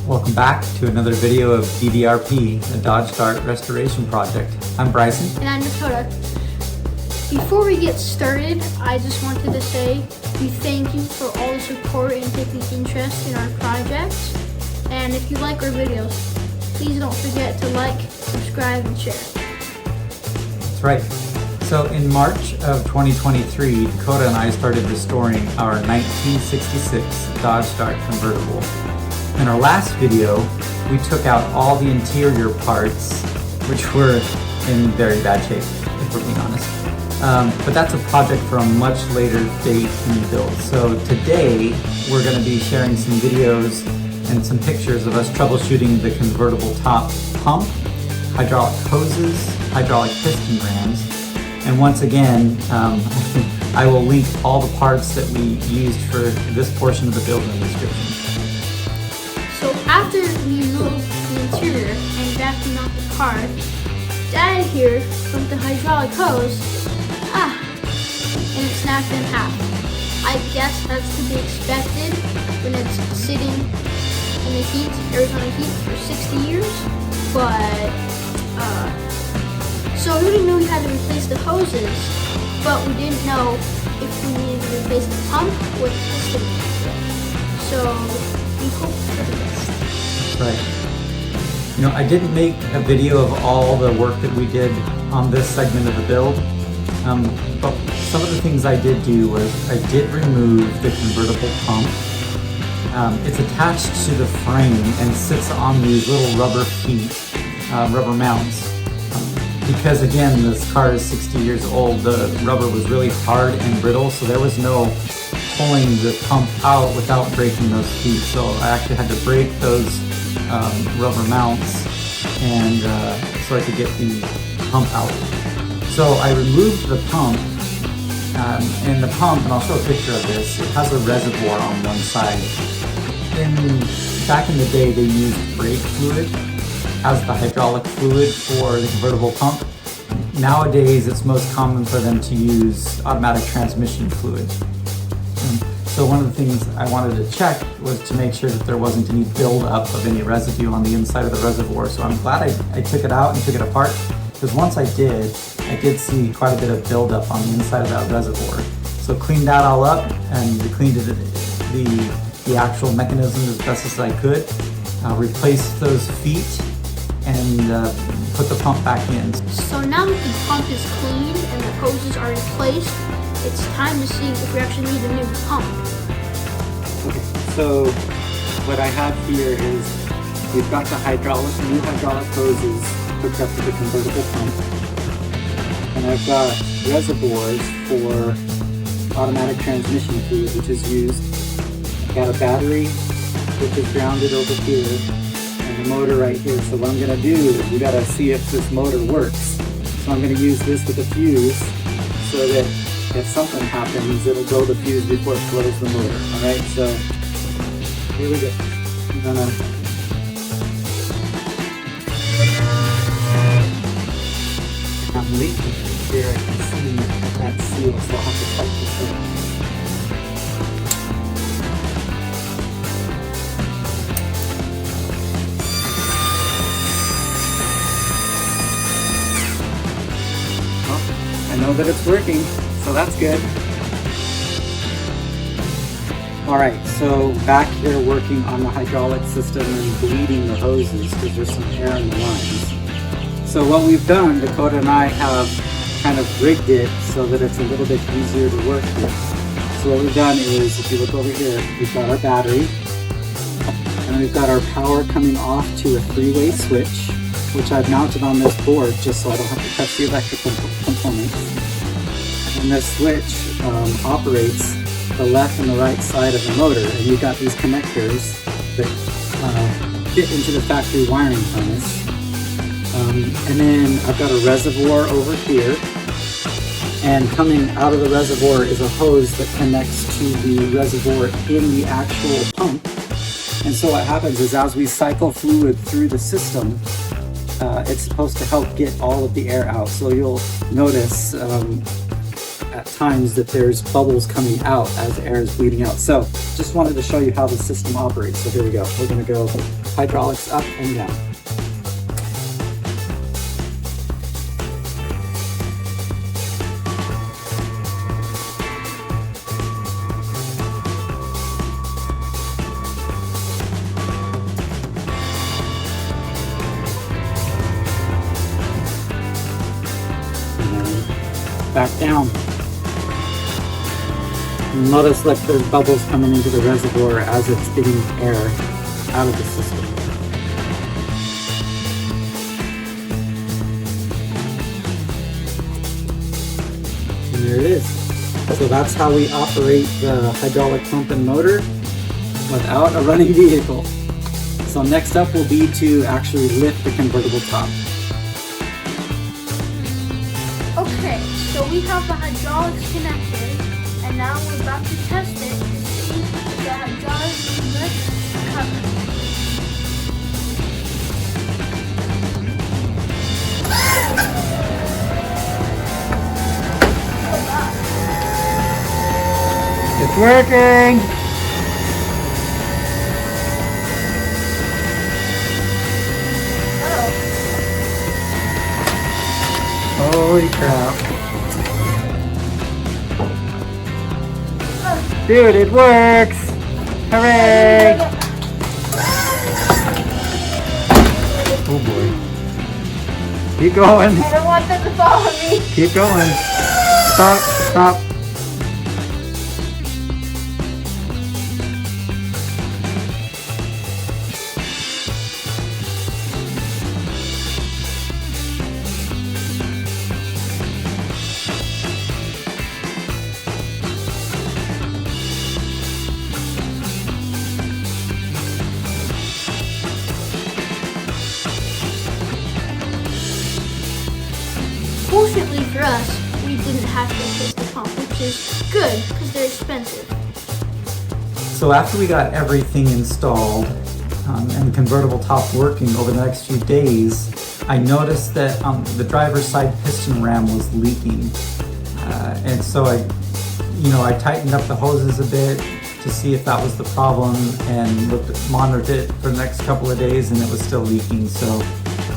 Welcome back to another video of DDRP, the Dodge Dart Restoration Project. I'm Bryson. And I'm Dakota. Before we get started, I just wanted to say we thank you for all the support and taking interest in our projects. And if you like our videos, please don't forget to like, subscribe, and share. That's right. So in March of 2023, Dakota and I started restoring our 1966 Dodge Dart Convertible. In our last video, we took out all the interior parts, which were in very bad shape, if we're being honest. But that's a project for a much later date in the build. So today, we're going to be sharing some videos and some pictures of us troubleshooting the convertible top pump, hydraulic hoses, hydraulic piston rams, and once again, I will link all the parts that we used for this portion of the build in the description. So after we removed the interior and vacuumed out the car, Dad here from the hydraulic hose, and it snapped in half. I guess that's to be expected when it's sitting in the heat, Arizona heat, for 60 years. But, so we already knew we had to replace the hoses, but we didn't know if we needed to replace the pump or the piston. So we hope for the best. Right. You know, I didn't make a video of all the work that we did on this segment of the build, but some of the things I did do was I did remove the convertible pump. It's attached to the frame and sits on these little rubber feet, rubber mounts. Because again, this car is 60 years old, the rubber was really hard and brittle, so there was no pulling the pump out without breaking those feet. So I actually had to break those rubber mounts and so I could get the pump out. So I removed the pump, and the pump, and I'll show a picture of this, it has a reservoir on one side. Back in the day, they used brake fluid as the hydraulic fluid for the convertible pump. Nowadays, it's most common for them to use automatic transmission fluid. So one of the things I wanted to check was to make sure that there wasn't any buildup of any residue on the inside of the reservoir. So I'm glad I took it out and took it apart, because once I did see quite a bit of buildup on the inside of that reservoir. So cleaned that all up and cleaned the actual mechanism as best as I could. Replaced those feet and put the pump back in. So now that the pump is cleaned and the hoses are replaced, it's time to see if we actually need a new pump. Okay, so what I have here is we've got the new hydraulic hoses hooked up to the convertible pump, and I've got reservoirs for automatic transmission fluid, which is used. I've got a battery, which is grounded over here, and the motor right here. So what I'm going to do is we got to see if this motor works. So I'm going to use this with a fuse so that if something happens, it'll blow the fuse before it blows the motor. Alright, so here we go. I'm gonna I'm leaking here. I can see that seal, so I'll have to tighten this in. I know that it's working, so that's good. Alright, so back here working on the hydraulic system and bleeding the hoses because there's some air in the lines. So what we've done, Dakota and I have kind of rigged it so that it's a little bit easier to work with. So what we've done is, if you look over here, we've got our battery, and we've got our power coming off to a three-way switch, which I've mounted on this board just so I don't have to touch the electrical components. And this switch operates the left and the right side of the motor, and you've got these connectors that fit into the factory wiring harness. And then I've got a reservoir over here, and coming out of the reservoir is a hose that connects to the reservoir in the actual pump. And so what happens is, as we cycle fluid through the system, it's supposed to help get all of the air out. So you'll notice at times that there's bubbles coming out as air is bleeding out. So just wanted to show you how the system operates. So here we go. We're going to go hydraulics up and down. Back down. Notice that there's bubbles coming into the reservoir as it's getting air out of the system. And there it is. So that's how we operate the hydraulic pump and motor without a running vehicle. So next up will be to actually lift the convertible top. Okay, so we have the hydraulics connected, and now we're about to test it to see if the hydraulics can lift the cover. It's working! Holy crap. Dude, it works! Hooray! Oh boy. Keep going. I don't want them to follow me. Keep going. Stop, stop. Fortunately for us, we didn't have to replace the pump, which is good because they're expensive. So after we got everything installed and the convertible top working over the next few days, I noticed that the driver's side piston ram was leaking. And so I tightened up the hoses a bit to see if that was the problem and monitored it for the next couple of days, and it was still leaking. So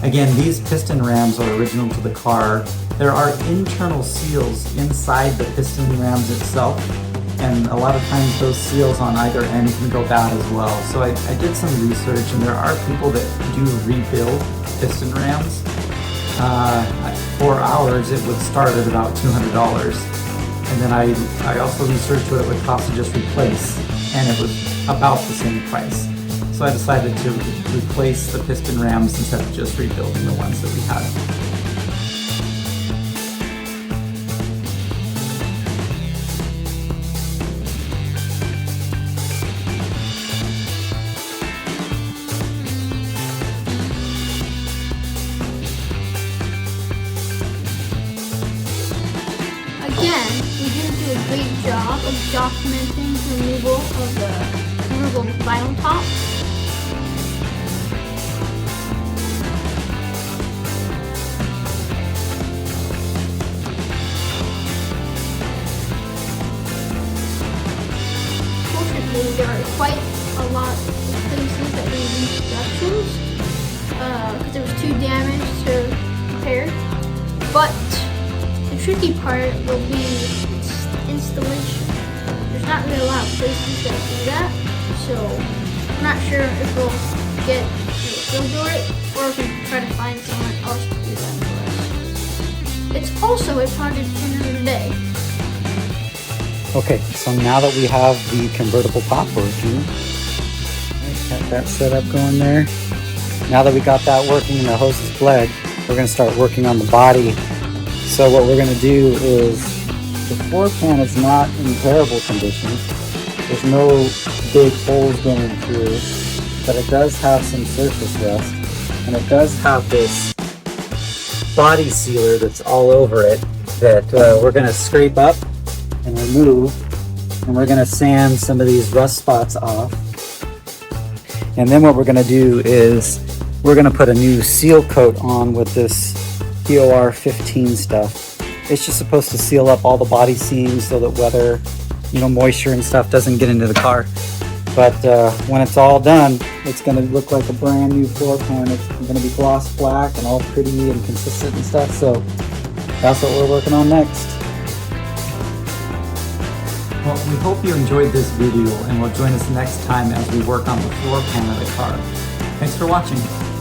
again, these piston rams are original to the car. There are internal seals inside the piston rams itself, and a lot of times those seals on either end can go bad as well. So I did some research, and there are people that do rebuild piston rams. For ours, it would start at about $200. And then I also researched what it would cost to just replace, and it was about the same price. So I decided to replace the piston rams instead of just rebuilding the ones that we had. Again, we didn't do a great job of documenting the removal of the convertible vinyl top. Fortunately, there are quite a lot of places that we need instructions because there was too damaged to repair. But the tricky part will be installation. There's not really a lot of places that do that, so I'm not sure if we'll get they'll do it or if we try to find someone else to do that for us. It's also a project for another day. Okay, so now that we have the convertible top working, got that setup going there. Now that we got that working and the hoses bled, we're going to start working on the body. So what we're going to do is, the floor pan is not in terrible condition. There's no big holes going through, but it does have some surface rust, and it does have this body sealer that's all over it that we're going to scrape up and remove, and we're going to sand some of these rust spots off. And then what we're going to do is we're going to put a new seal coat on with this POR 15 stuff, It's just supposed to seal up all the body seams so that weather, moisture and stuff doesn't get into the car. But when it's all done, it's going to look like a brand new floor pan. It's going to be gloss black and all pretty and consistent and stuff. So that's what we're working on next. Well, we hope you enjoyed this video and will join us next time as we work on the floor pan of the car. Thanks for watching.